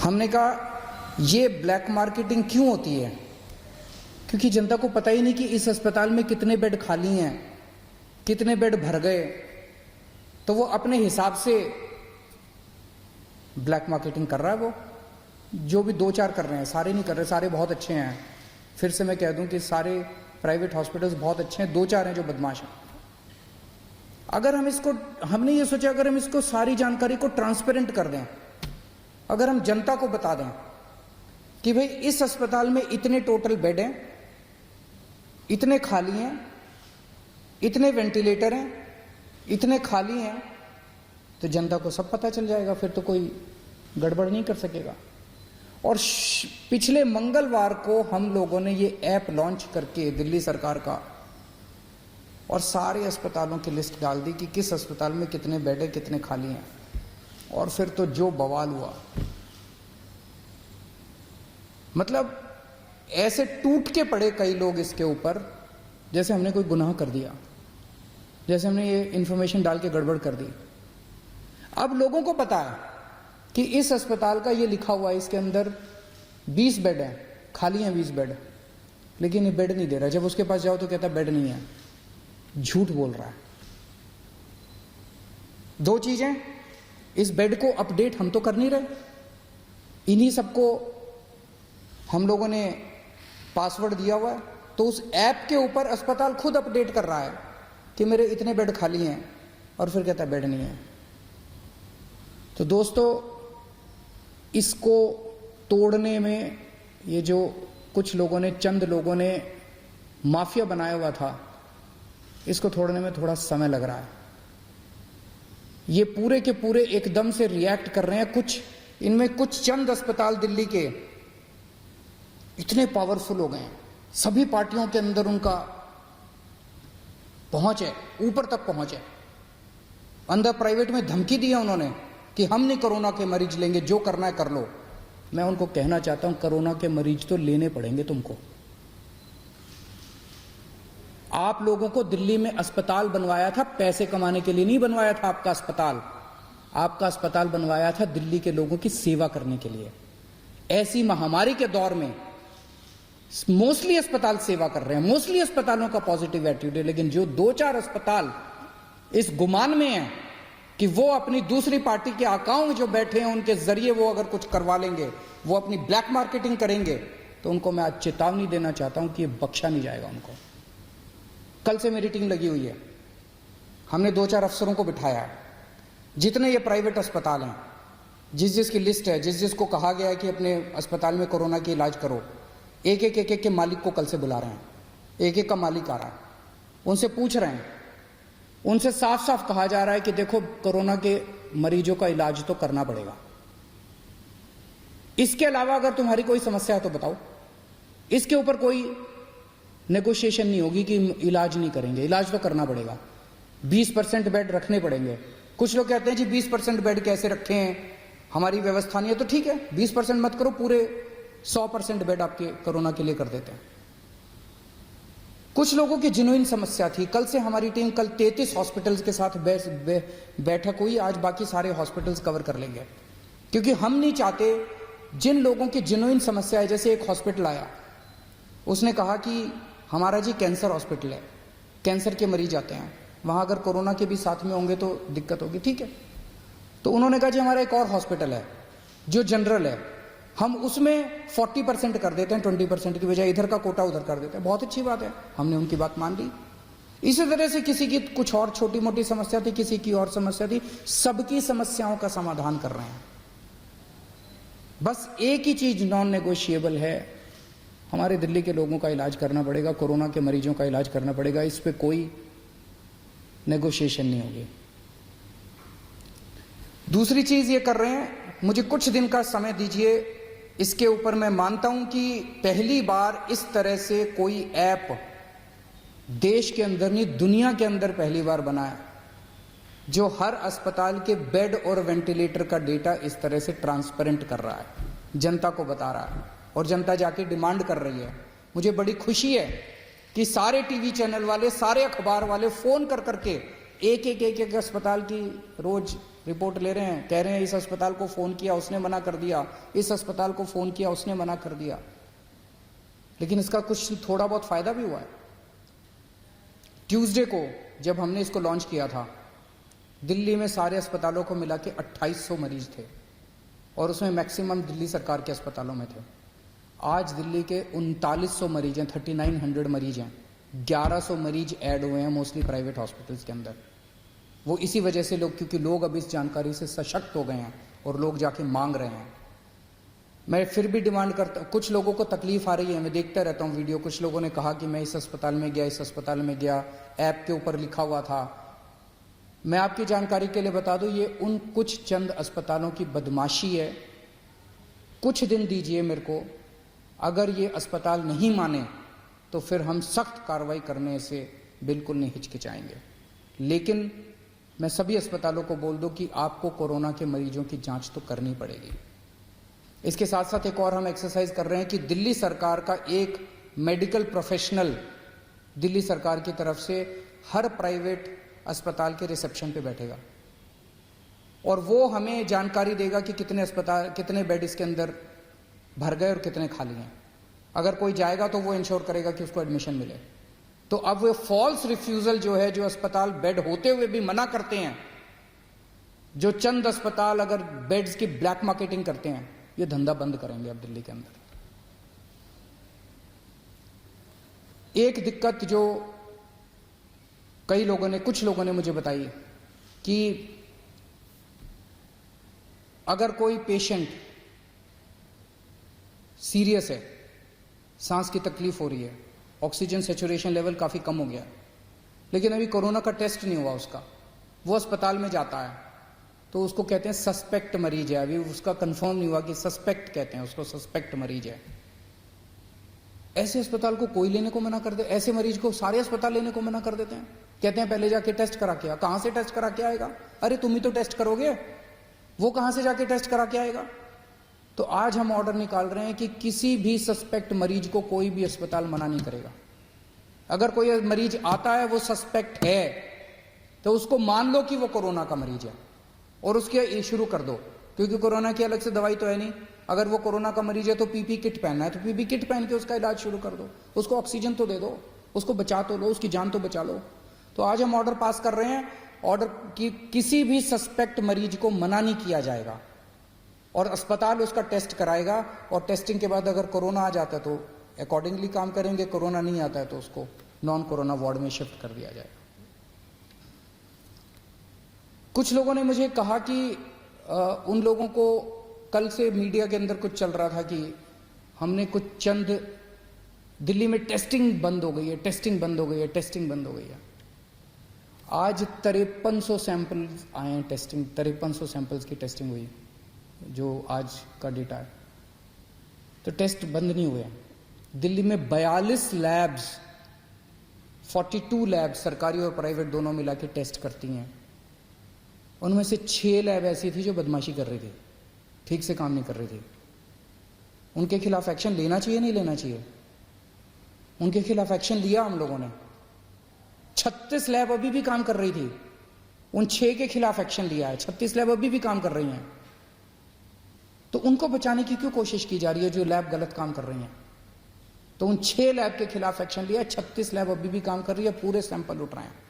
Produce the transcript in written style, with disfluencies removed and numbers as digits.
हमने कहा ये ब्लैक मार्केटिंग क्यों होती है? क्योंकि जनता को पता ही नहीं कि इस अस्पताल में कितने बेड खाली हैं, कितने बेड भर गए, तो वो अपने हिसाब से ब्लैक मार्केटिंग कर रहा है। वो जो भी 2-4 कर रहे हैं, सारे नहीं कर रहे, सारे बहुत अच्छे हैं। फिर से मैं कह दूं कि सारे प्राइवेट हॉस्पिटल्स बहुत अच्छे हैं, 2-4 हैं जो बदमाश हैं। अगर हम इसको, हमने ये सोचा अगर हम इसको सारी जानकारी को ट्रांसपेरेंट कर दें, अगर हम जनता को बता दें कि भाई इस अस्पताल में इतने टोटल बेड हैं, इतने खाली हैं, इतने वेंटिलेटर हैं, इतने खाली हैं, तो जनता को सब पता चल जाएगा। फिर तो कोई गड़बड़ नहीं कर सकेगा। और पिछले मंगलवार को हम लोगों ने ये ऐप लॉन्च करके दिल्ली सरकार का, और सारे अस्पतालों की लिस्ट डाल दी कि किस अस्पताल में कितने बेड है, कितने खाली हैं। और फिर तो जो बवाल हुआ, मतलब ऐसे टूट के पड़े कई लोग इसके ऊपर, जैसे हमने कोई गुनाह कर दिया, जैसे हमने ये इंफॉर्मेशन डाल के गड़बड़ कर दी। अब लोगों को पता है कि इस अस्पताल का ये लिखा हुआ है, इसके अंदर 20 बेड हैं, खाली हैं 20 बेड, लेकिन ये बेड नहीं दे रहा। जब उसके पास जाओ तो कहता बेड नहीं है, झूठ बोल रहा है। 2 चीजें, इस बेड को अपडेट हम तो कर नहीं रहे, इन्हीं सबको हम लोगों ने पासवर्ड दिया हुआ है, तो उस ऐप के ऊपर अस्पताल खुद अपडेट कर रहा है कि मेरे इतने बेड खाली हैं, और फिर कहता है बेड नहीं है। तो दोस्तों, इसको तोड़ने में ये जो कुछ लोगों ने, चंद लोगों ने माफिया बनाया हुआ था, इसको तोड़ने में थोड़ा समय लग रहा है। ये पूरे के पूरे एकदम से रिएक्ट कर रहे हैं। कुछ इनमें कुछ चंद अस्पताल दिल्ली के इतने पावरफुल हो गए हैं, सभी पार्टियों के अंदर उनका पहुंच है, ऊपर तक पहुंच है। अंदर प्राइवेट में धमकी दी है उन्होंने कि हम नहीं कोरोना के मरीज लेंगे, जो करना है कर लो। मैं उनको कहना चाहता हूं, कोरोना के मरीज तो लेने पड़ेंगे तुमको। आप लोगों को दिल्ली में अस्पताल बनवाया था पैसे कमाने के लिए नहीं बनवाया था। आपका अस्पताल बनवाया था दिल्ली के लोगों की सेवा करने के लिए। ऐसी महामारी के दौर में मोस्टली अस्पताल सेवा कर रहे हैं, मोस्टली अस्पतालों का पॉजिटिव एटीट्यूड है। लेकिन जो 2-4 अस्पताल इस गुमान में है कि वो अपनी दूसरी पार्टी के आकाओं जो बैठे हैं उनके जरिए वो अगर कुछ करवा लेंगे, वो अपनी ब्लैक मार्केटिंग करेंगे, तो उनको मैं आज चेतावनी देना चाहता हूं कि ये बख्शा नहीं जाएगा उनको। कल से मेरी टीम लगी हुई है, हमने 2-4 अफसरों को बिठाया है। जितने ये प्राइवेट अस्पताल हैं, जिस जिसकी लिस्ट है, जिस जिसको कहा गया है कि अपने अस्पताल में कोरोना की इलाज करो, एक के मालिक को कल से बुला रहे हैं। एक का मालिक आ रहा है, उनसे पूछ रहे हैं, उनसे साफ साफ कहा जा रहा है कि देखो कोरोना के मरीजों का इलाज तो करना पड़ेगा। इसके अलावा अगर तुम्हारी कोई समस्या है तो बताओ। इसके ऊपर कोई नेगोशिएशन नहीं होगी कि इलाज नहीं करेंगे, इलाज तो करना पड़ेगा। 20% बेड रखने पड़ेंगे। कुछ लोग कहते हैं जी 20% बेड कैसे रखें, हमारी व्यवस्था नहीं है। तो ठीक है, 20% मत करो, पूरे 100% बेड आपके कोरोना के लिए कर देते हैं। कुछ लोगों की जेन्युइन समस्या थी। कल से हमारी टीम, कल 33 हॉस्पिटल्स के साथ बैठक हुई, आज बाकी सारे हॉस्पिटल्स कवर कर लेंगे। क्योंकि हम नहीं चाहते जिन लोगों की जेन्युइन समस्या है, जैसे एक हॉस्पिटल आया, उसने कहा कि हमारा जी कैंसर हॉस्पिटल है, कैंसर के मरीज आते हैं, वहां अगर कोरोना के भी साथ में होंगे तो दिक्कत होगी। ठीक है, तो उन्होंने कहा जी हमारा एक और हॉस्पिटल है जो जनरल है, हम उसमें 40% कर देते हैं, 20% की बजाय इधर का कोटा उधर कर देते हैं। बहुत अच्छी बात है, हमने उनकी बात मान ली। इसी तरह से किसी की कुछ और छोटी मोटी समस्या थी, किसी की और समस्या थी, सबकी समस्याओं का समाधान कर रहे हैं। बस एक ही चीज नॉन नेगोशिएबल है, हमारे दिल्ली के लोगों का इलाज करना पड़ेगा, कोरोना के मरीजों का इलाज करना पड़ेगा। इस पे कोई नेगोशिएशन नहीं होगी। दूसरी चीज ये कर रहे हैं, मुझे कुछ दिन का समय दीजिए, इसके ऊपर मैं मानता हूं कि पहली बार इस तरह से कोई ऐप देश के अंदर नहीं, दुनिया के अंदर पहली बार बना है, जो हर अस्पताल के बेड और वेंटिलेटर का डेटा इस तरह से ट्रांसपेरेंट कर रहा है, जनता को बता रहा है, और जनता जाके डिमांड कर रही है। मुझे बड़ी खुशी है कि सारे टीवी चैनल वाले, सारे अखबार वाले फोन कर करके एक अस्पताल की रोज रिपोर्ट ले रहे हैं, कह रहे हैं इस अस्पताल को फोन किया उसने मना कर दिया, इस अस्पताल को फोन किया उसने मना कर दिया। लेकिन इसका कुछ थोड़ा बहुत फायदा भी हुआ है। ट्यूसडे को जब हमने इसको लॉन्च किया था, दिल्ली में सारे अस्पतालों को मिला के 2800 मरीज थे और उसमें मैक्सिमम दिल्ली सरकार के अस्पतालों में थे। आज दिल्ली के 3900 मरीज हैं, 3900 मरीज हैं, 1100 मरीज ऐड हुए हैं मोस्टली प्राइवेट हॉस्पिटल्स के अंदर। वो इसी वजह से लोग, क्योंकि लोग अब इस जानकारी से सशक्त हो गए हैं और लोग जाके मांग रहे हैं। मैं फिर भी डिमांड करता हूँ, कुछ लोगों को तकलीफ आ रही है, मैं देखता रहता हूँ वीडियो, कुछ लोगों ने कहा कि मैं इस अस्पताल में गया, इस अस्पताल में गया, ऐप के ऊपर लिखा हुआ था। मैं आपकी जानकारी के लिए बता दूं, ये उन कुछ चंद अस्पतालों की बदमाशी है। कुछ दिन दीजिए मेरे को, अगर ये अस्पताल नहीं माने तो फिर हम सख्त कार्रवाई करने से बिल्कुल नहीं हिचकिचाएंगे। लेकिन मैं सभी अस्पतालों को बोल दूं कि आपको कोरोना के मरीजों की जांच तो करनी पड़ेगी। इसके साथ साथ एक और हम एक्सरसाइज कर रहे हैं कि दिल्ली सरकार का एक मेडिकल प्रोफेशनल दिल्ली सरकार की तरफ से हर प्राइवेट अस्पताल के रिसेप्शन पे बैठेगा और वो हमें जानकारी देगा कि कितने बेड इसके अंदर भर गए और कितने खाली हैं। अगर कोई जाएगा तो वो इंश्योर करेगा कि उसको एडमिशन मिले। तो अब वो फॉल्स रिफ्यूजल जो है, जो अस्पताल बेड होते हुए भी मना करते हैं, जो चंद अस्पताल अगर बेड्स की ब्लैक मार्केटिंग करते हैं, ये धंधा बंद करेंगे अब दिल्ली के अंदर। एक दिक्कत जो कुछ लोगों ने मुझे बताई कि अगर कोई पेशेंट सीरियस है, सांस की तकलीफ हो रही है, ऑक्सीजन सैचुरेशन लेवल काफी कम हो गया, लेकिन अभी कोरोना का टेस्ट नहीं हुआ उसका, वो अस्पताल में जाता है तो उसको कहते हैं सस्पेक्ट मरीज है, अभी उसका कंफर्म नहीं हुआ कि सस्पेक्ट कहते हैं उसको, सस्पेक्ट मरीज है। ऐसे अस्पताल को कोई लेने को मना कर दे, ऐसे मरीज को सारे अस्पताल लेने को मना कर देते हैं, कहते हैं पहले जाके टेस्ट करा के आ। कहां से टेस्ट करा के आएगा? अरे तुम ही तो टेस्ट करोगे, वो कहां से जाके टेस्ट करा के आएगा? तो आज हम ऑर्डर निकाल रहे हैं कि किसी भी सस्पेक्ट मरीज को कोई भी अस्पताल मना नहीं करेगा। अगर कोई मरीज आता है वो सस्पेक्ट है तो उसको मान लो कि वो कोरोना का मरीज है और उसके शुरू कर दो, क्योंकि कोरोना की अलग से दवाई तो है नहीं। अगर वो कोरोना का मरीज है तो पीपी किट पहनना है तो पीपी किट पहन के उसका इलाज शुरू कर दो, उसको ऑक्सीजन तो दे दो, उसको बचा तो लो, उसकी जान तो बचा लो। तो आज हम ऑर्डर पास कर रहे हैं, ऑर्डर की किसी भी सस्पेक्ट मरीज को मना नहीं किया जाएगा और अस्पताल उसका टेस्ट कराएगा और टेस्टिंग के बाद अगर कोरोना आ जाता है तो अकॉर्डिंगली काम करेंगे, कोरोना नहीं आता है तो उसको नॉन कोरोना वार्ड में शिफ्ट कर दिया जाएगा। कुछ लोगों ने मुझे कहा कि उन लोगों को, कल से मीडिया के अंदर कुछ चल रहा था कि हमने कुछ चंद, दिल्ली में टेस्टिंग बंद हो गई है, टेस्टिंग बंद हो गई है, टेस्टिंग बंद हो गई है। आज 5300 सैंपल्स आए हैं टेस्टिंग, 5300 सैंपल्स की टेस्टिंग हुई जो आज का डेटा है। तो टेस्ट बंद नहीं हुए हैं। दिल्ली में 42 लैब्स, 42 लैब्स सरकारी और प्राइवेट दोनों मिला के टेस्ट करती हैं। उनमें से 6 लैब ऐसी थी जो बदमाशी कर रही थी, ठीक से काम नहीं कर रही थी। उनके खिलाफ एक्शन लेना चाहिए, नहीं लेना चाहिए? उनके खिलाफ एक्शन लिया हम लोगों ने। 36 लैब अभी भी काम कर रही थी, उन 6 के खिलाफ एक्शन लिया है। 36 लैब अभी भी काम कर रही हैं। तो उनको बचाने की क्यों कोशिश की जा रही है जो लैब गलत काम कर रही हैं? तो उन 6 लैब के खिलाफ एक्शन लिया, 36 लैब अभी भी काम कर रही है, पूरे सैंपल उठ रहे हैं।